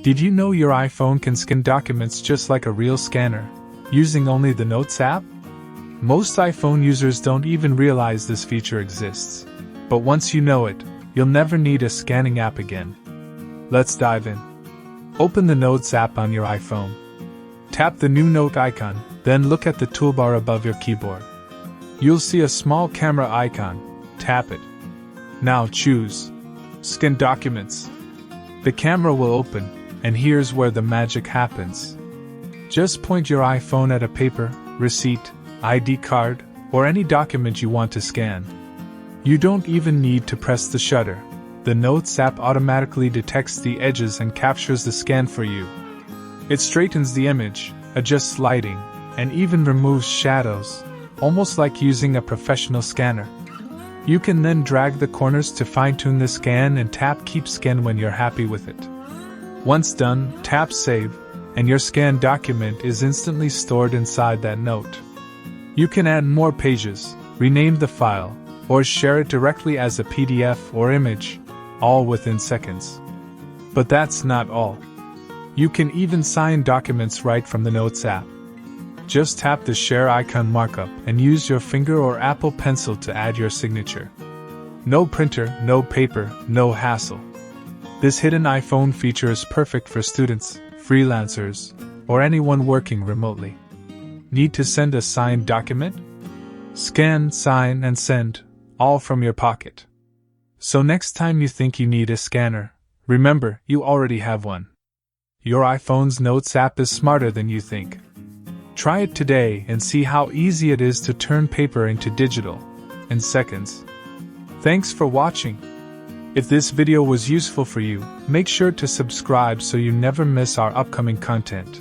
Did you know your iPhone can scan documents just like a real scanner, using only the Notes app? Most iPhone users don't even realize this feature exists. But once you know it, you'll never need a scanning app again. Let's dive in. Open the Notes app on your iPhone. Tap the new Note icon, then look at the toolbar above your keyboard. You'll see a small camera icon. Tap it. Now choose Scan Documents. The camera will open, and here's where the magic happens. Just point your iPhone at a paper, receipt, ID card, or any document you want to scan. You don't even need to press the shutter. The Notes app automatically detects the edges and captures the scan for you. It straightens the image, adjusts lighting, and even removes shadows, almost like using a professional scanner. You can then drag the corners to fine-tune the scan and tap Keep Scan when you're happy with it. Once done, tap Save, and your scanned document is instantly stored inside that note. You can add more pages, rename the file, or share it directly as a PDF or image, all within seconds. But that's not all. You can even sign documents right from the Notes app. Just tap the share icon Markup and use your finger or Apple Pencil to add your signature. No printer, no paper, no hassle. This hidden iPhone feature is perfect for students, freelancers, or anyone working remotely. Need to send a signed document? Scan, sign, and send, all from your pocket. So next time you think you need a scanner, remember, you already have one. Your iPhone's Notes app is smarter than you think. Try it today and see how easy it is to turn paper into digital in seconds. Thanks for watching. If this video was useful for you, make sure to subscribe so you never miss our upcoming content.